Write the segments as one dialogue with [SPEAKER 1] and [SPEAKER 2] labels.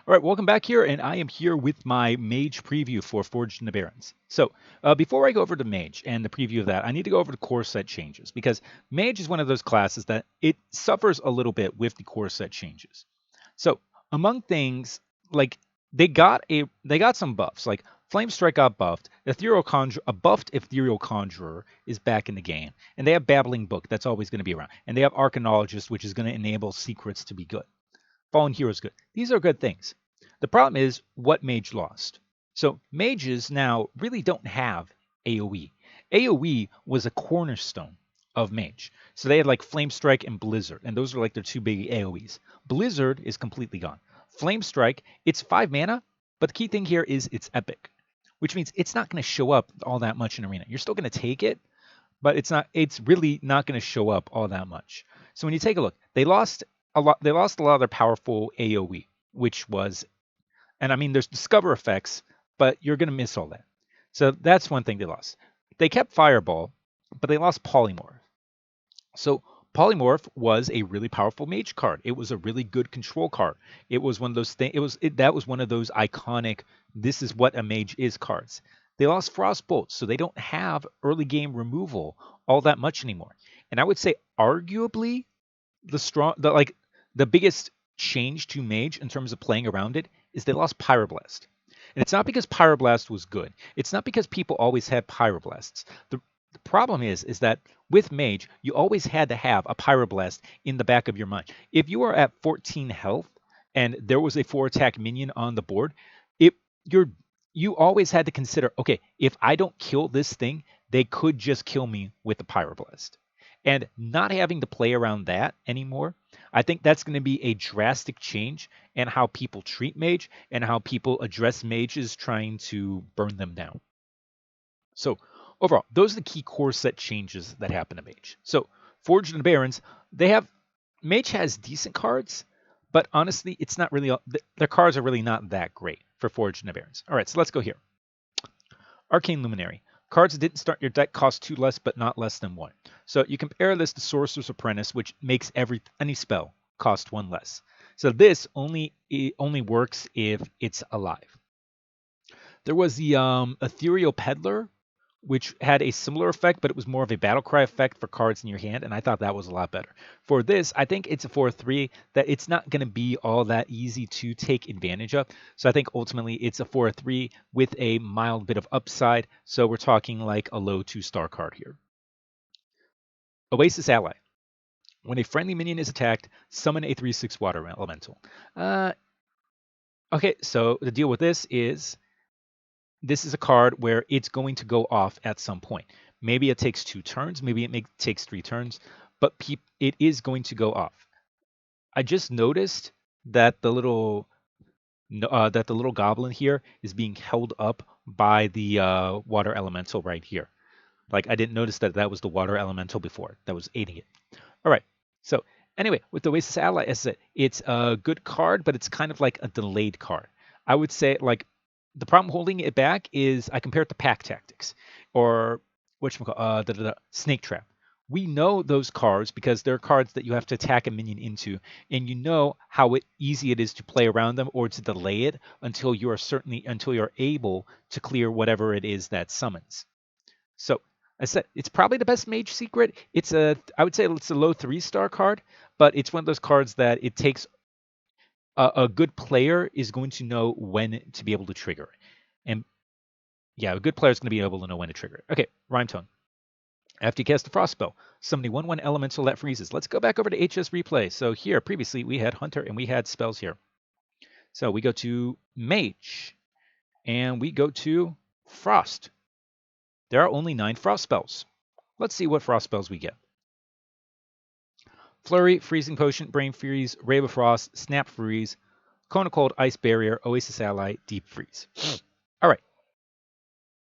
[SPEAKER 1] All right, welcome back here, and I am here with my Mage preview for Forged in the Barrens. So, before I go over to Mage and the preview of that, I need to go over the core set changes because Mage is one of those classes that it suffers a little bit with the core set changes. So, among things like they got some buffs, like Flame Strike got buffed, a buffed Ethereal Conjurer is back in the game, and they have Babbling Book that's always going to be around, and they have Arcanologist, which is going to enable secrets to be good. Fallen Hero is good. These are good things. The problem is what Mage lost. So mages now really don't have AoE. AoE was a cornerstone of Mage. So they had like Flame Strike and Blizzard, and those are like their two big AoEs. Blizzard is completely gone. Flame Strike, it's 5 mana, but the key thing here is it's epic, which means it's not going to show up all that much in Arena. You're still going to take it, but it's really not going to show up all that much. So when you take a look, they lost a lot of their powerful AoE, which was, and I mean there's discover effects, but you're going to miss all that. So that's one thing they lost. They kept Fireball, but they lost Polymorph. So Polymorph was a really powerful mage card. It was a really good control card. It was one of those things. That was one of those iconic "this is what a mage is" cards. They lost Frostbolt, so they don't have early game removal all that much anymore. And I would say arguably the biggest change to Mage in terms of playing around it is they lost Pyroblast. And it's not because Pyroblast was good. It's not because people always had Pyroblasts. The problem is that with Mage, you always had to have a Pyroblast in the back of your mind. If you are at 14 health and there was a 4-attack minion on the board, it you're you always had to consider, okay, if I don't kill this thing, they could just kill me with the Pyroblast. And not having to play around that anymore, I think that's going to be a drastic change in how people treat Mage and how people address mages trying to burn them down. So overall, those are the key core set changes that happen to Mage. So Forged and Barrens, they have Mage has decent cards, but honestly, it's not really their cards are really not that great for Forged and Barrens. All right, so let's go here. Arcane Luminary. Cards that didn't start your deck cost 2 less, but not less than 1. So you compare this to Sorcerer's Apprentice, which makes any spell cost 1 less. So this only works if it's alive. There was the Ethereal Peddler, which had a similar effect, but it was more of a battle cry effect for cards in your hand, and I thought that was a lot better. For this, I think it's a 4/3 that it's not going to be all that easy to take advantage of. So I think ultimately it's a 4/3 with a mild bit of upside. So we're talking like a low 2-star card here. Oasis Ally. When a friendly minion is attacked, summon a 3/6 water elemental. Okay, so the deal with this is a card where it's going to go off at some point. Maybe it takes 2 turns, maybe it takes 3 turns, but it is going to go off. I just noticed that the little goblin here is being held up by the water elemental right here. Like I didn't notice that was the water elemental before that was aiding it. All right. So anyway, with the Oasis Ally, as I said, it's a good card, but it's kind of like a delayed card. I would say like the problem holding it back is I compare it to Pack Tactics or Snake Trap. We know those cards because they're cards that you have to attack a minion into, and you know how easy it is to play around them or to delay it until you're able to clear whatever it is that summons. So I said it's probably the best Mage secret. I would say it's a low 3-star card, but it's one of those cards that it takes a good player is going to know when to be able to trigger it. And yeah, a good player is going to be able to know when to trigger it. Okay, Rhyme Tone. After you cast the Frost spell, summon a 1/1 elemental that freezes. Let's go back over to HS Replay. So here, previously, we had Hunter and we had spells here. So we go to Mage, and we go to Frost. There are only 9 Frost spells. Let's see what Frost spells we get. Flurry, Freezing Potion, Brain Freeze, Ray of Frost, Snap Freeze, Cone of Cold, Ice Barrier, Oasis Ally, Deep Freeze. All right.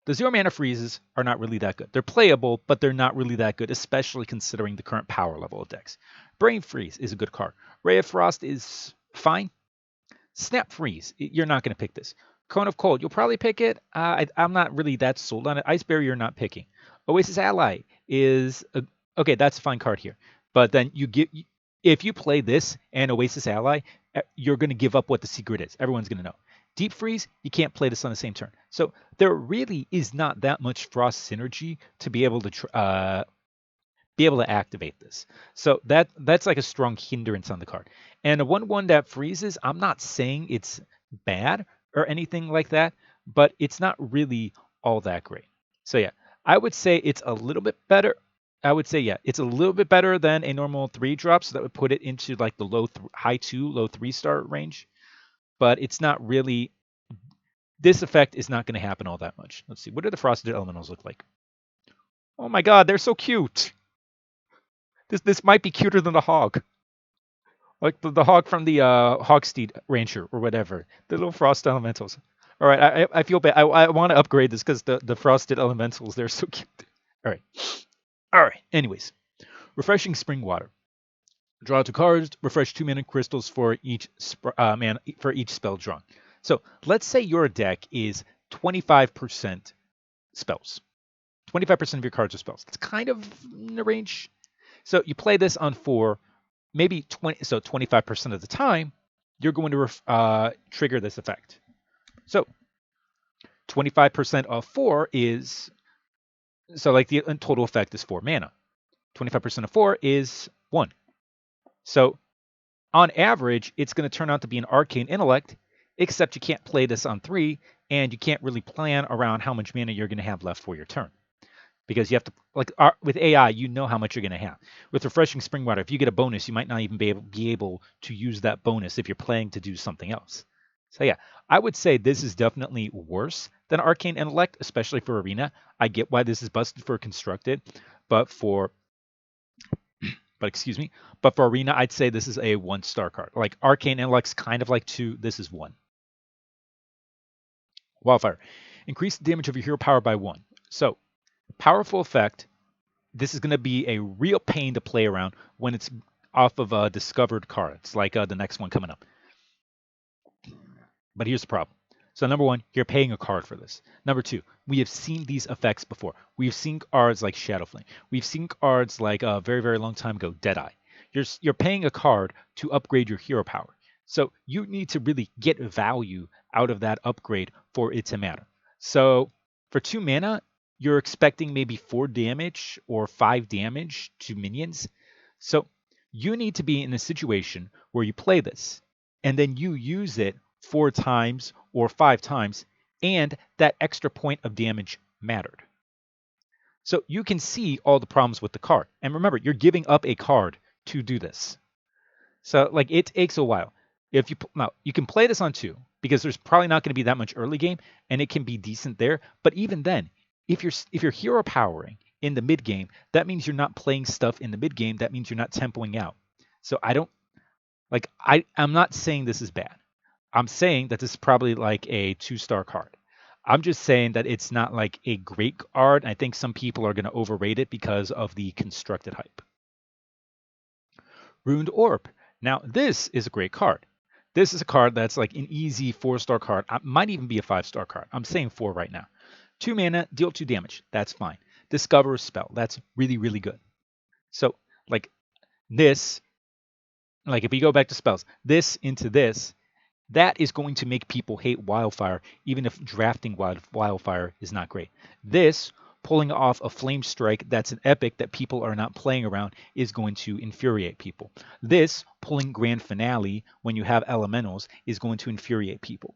[SPEAKER 1] The 0 mana freezes are not really that good. They're playable, but they're not really that good, especially considering the current power level of decks. Brain Freeze is a good card. Ray of Frost is fine. Snap Freeze, you're not going to pick this. Cone of Cold, you'll probably pick it. I'm not really that sold on it. Ice Barrier, you're not picking. Oasis Ally is okay. That's a fine card here. But then if you play this and Oasis Ally, you're going to give up what the secret is. Everyone's going to know. Deep freeze, you can't play this on the same turn. So there really is not that much frost synergy to be able to activate this. So that's like a strong hindrance on the card. And a 1/1 that freezes, I'm not saying it's bad or anything like that, but it's not really all that great. So yeah, I would say it's a little bit better. I would say, yeah, it's a little bit better than a normal 3-drop, so that would put it into like the high 2, low 3-star range. But it's not really, this effect is not going to happen all that much. Let's see, what do the Frosted Elementals look like? Oh my god, they're so cute! This might be cuter than the hog. Like the hog from the Hogsteed Rancher or whatever. The little Frost Elementals. All right, I feel bad. I want to upgrade this because the Frosted Elementals, they're so cute. All right. All right. Anyways, Refreshing Spring Water. Draw 2 cards. Refresh 2 mana crystals for each spell drawn. So let's say your deck is 25% spells. 25% of your cards are spells. It's kind of in the range. So you play this on 4. Maybe 25% of the time, you're going to trigger this effect. So 25% of 4 is, so like the total effect is 4 mana. 25% of 4 is 1. So on average, it's going to turn out to be an Arcane Intellect, except you can't play this on 3, and you can't really plan around how much mana you're going to have left for your turn. Because you have to, like with AI, you know how much you're going to have. With Refreshing Spring Water, if you get a bonus, you might not even be able to use that bonus if you're planning to do something else. So yeah, I would say this is definitely worse than Arcane Intellect, especially for Arena. I get why this is busted for Constructed, but for Arena, I'd say this is a 1-star card. Like Arcane Intellect's kind of like 2, this is 1. Wildfire. Increase the damage of your hero power by 1. So powerful effect. This is going to be a real pain to play around when it's off of discovered cards, like the next one coming up. But here's the problem. So number 1, you're paying a card for this. Number 2, we have seen these effects before. We've seen cards like Shadowflame. We've seen cards like a very, very long time ago, Deadeye. You're paying a card to upgrade your hero power. So you need to really get value out of that upgrade for it to matter. So for 2 mana, you're expecting maybe 4 damage or 5 damage to minions. So you need to be in a situation where you play this, and then you use it 4 times or 5 times, and that extra point of damage mattered. So you can see all the problems with the card. And remember, you're giving up a card to do this. So like it takes a while. Now you can play this on 2 because there's probably not going to be that much early game, and it can be decent there. But even then, if you're hero powering in the mid game, that means you're not playing stuff in the mid game. That means you're not tempoing out. So I'm not saying this is bad. I'm saying that this is probably like a 2-star card. I'm just saying that it's not like a great card. I think some people are going to overrate it because of the constructed hype. Ruined Orb. Now, this is a great card. This is a card that's like an easy 4-star card. It might even be a 5-star card. I'm saying 4 right now. 2 mana, deal 2 damage. That's fine. Discover a spell. That's really, really good. So, like this, like if we go back to spells, this into this, that is going to make people hate Wildfire, even if drafting Wildfire is not great. This, pulling off a Flame Strike that's an epic that people are not playing around, is going to infuriate people. This, pulling Grand Finale when you have Elementals, is going to infuriate people.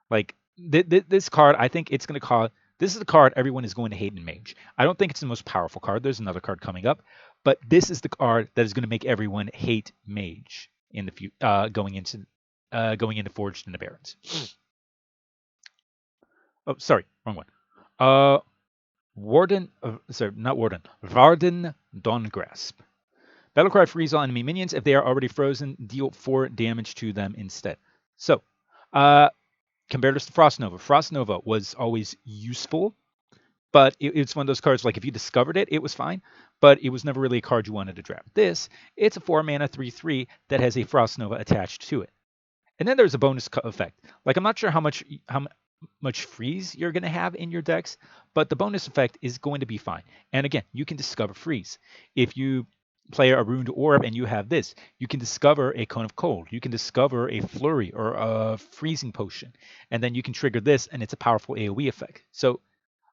[SPEAKER 1] Like, this card, I think it's going to cause... This is the card everyone is going to hate in Mage. I don't think it's the most powerful card. There's another card coming up. But this is the card that is going to make everyone hate Mage in the going into Forged in the Barrens. Oh, sorry, wrong one. Warden, not Warden. Warden Dawngrasp. Battlecry freeze all enemy minions. If they are already frozen, deal 4 damage to them instead. So, compared to Frost Nova, Frost Nova was always useful, but it's one of those cards, like if you discovered it, it was fine, but it was never really a card you wanted to draft. This, it's a 4 mana 3/3 that has a Frost Nova attached to it. And then there's a bonus effect. Like I'm not sure how much freeze you're going to have in your decks, but the bonus effect is going to be fine. And again, you can discover freeze. If you play a Ruined Orb and you have this, you can discover a Cone of Cold. You can discover a Flurry or a Freezing Potion. And then you can trigger this and it's a powerful AoE effect. So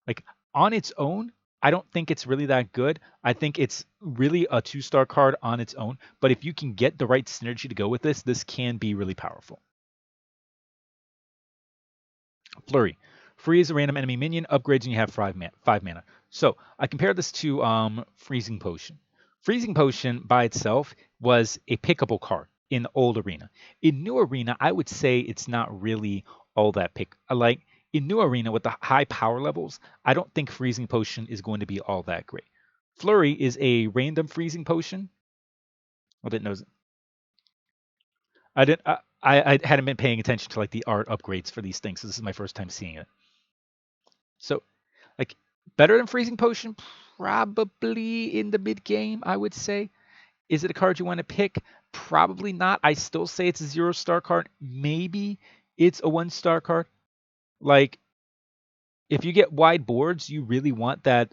[SPEAKER 1] like on its own, I don't think it's really that good. I think it's really a 2-star card on its own. But if you can get the right synergy to go with this can be really powerful. Flurry. Freeze a random enemy minion, upgrades when you have 5 mana. So I compare this to Freezing Potion. Freezing Potion by itself was a pickable card in the old arena. In new arena, I would say it's not really all that pick. Like in new arena with the high power levels, I don't think Freezing Potion is going to be all that great. Flurry is a random Freezing Potion. I didn't know. I didn't. I hadn't been paying attention to like the art upgrades for these things. So this is my first time seeing it. So, like, better than Freezing Potion? Probably in the mid game, I would say. Is it a card you want to pick? Probably not. I still say it's a 0-star card. Maybe it's a 1-star card. Like, if you get wide boards, you really want that.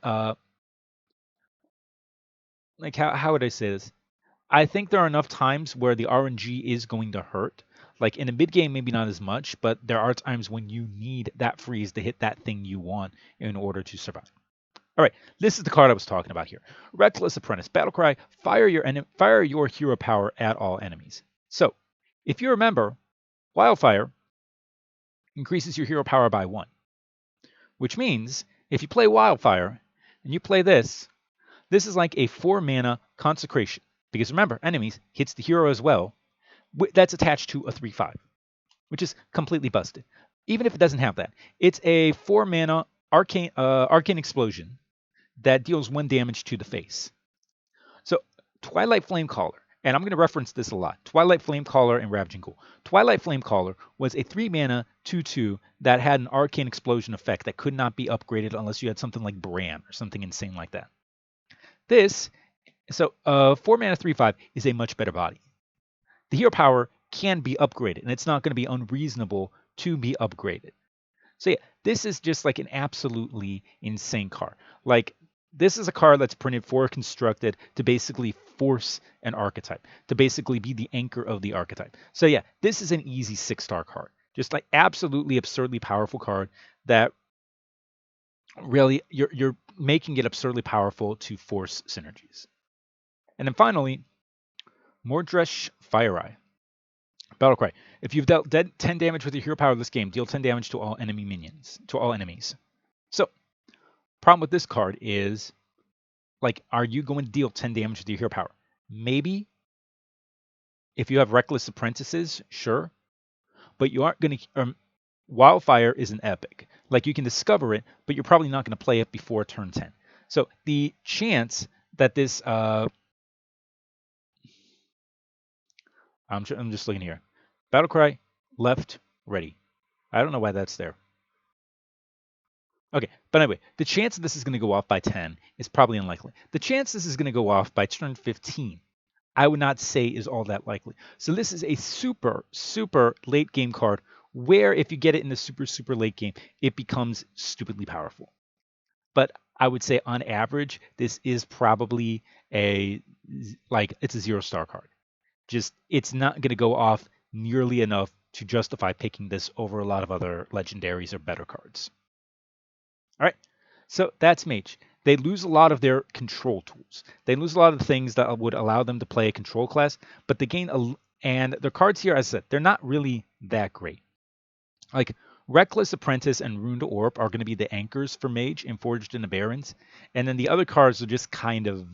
[SPEAKER 1] Like, how would I say this? I think there are enough times where the RNG is going to hurt. Like in the mid game, maybe not as much, but there are times when you need that freeze to hit that thing you want in order to survive. All right, this is the card I was talking about here. Reckless Apprentice. Battlecry, fire your hero power at all enemies. So, if you remember, Wildfire increases your hero power by 1. Which means, if you play Wildfire, and you play this is like a 4-mana Consecration. Because remember, enemies hits the hero as well. That's attached to a 3/5, which is completely busted. Even if it doesn't have that, it's a 4-mana Arcane Explosion that deals 1 damage to the face. So Twilight Flamecaller, and I'm going to reference this a lot. Twilight Flamecaller and Ravaging Ghoul. Twilight Flamecaller was a 3-mana 2/2 that had an Arcane Explosion effect that could not be upgraded unless you had something like Bran or something insane like that. This, so 4-mana 3/5 is a much better body. The hero power can be upgraded, and it's not going to be unreasonable to be upgraded. So yeah, this is just like an absolutely insane card. Like, this is a card that's printed for Constructed to basically force an archetype, to basically be the anchor of the archetype. So yeah, this is an easy 6-star card. Just like absolutely absurdly powerful card that really you're making it absurdly powerful to force synergies. And then finally, Mordesch Fireeye. Battlecry. If you've dealt 10 damage with your hero power this game, deal 10 damage to all enemy minions, to all enemies. So, problem with this card is, like, are you going to deal 10 damage with your hero power? Maybe. If you have Reckless Apprentices, sure. But you aren't going to... Wildfire is an epic. Like, you can discover it, but you're probably not going to play it before turn 10. So, the chance that this... I'm just looking here. Battlecry, left, ready. I don't know why that's there. Okay, but anyway, the chance this is going to go off by 10 is probably unlikely. The chance this is going to go off by turn 15, I would not say is all that likely. So this is a super, super late game card where if you get it in the super, super late game, it becomes stupidly powerful. But I would say on average, this is probably it's a 0-star card. Just, it's not going to go off nearly enough to justify picking this over a lot of other legendaries or better cards. All right, so that's Mage. They lose a lot of their control tools. They lose a lot of the things that would allow them to play a control class, but they gain and their cards here, as I said, they're not really that great. Like, Reckless Apprentice and Ruined Orb are going to be the anchors for Mage and Forged in the Barrens, and then the other cards are just kind of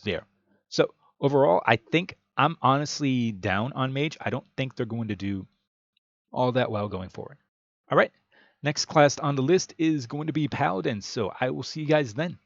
[SPEAKER 1] there. So overall, I think I'm honestly down on Mage. I don't think they're going to do all that well going forward. All right, next class on the list is going to be Paladin, so I will see you guys then.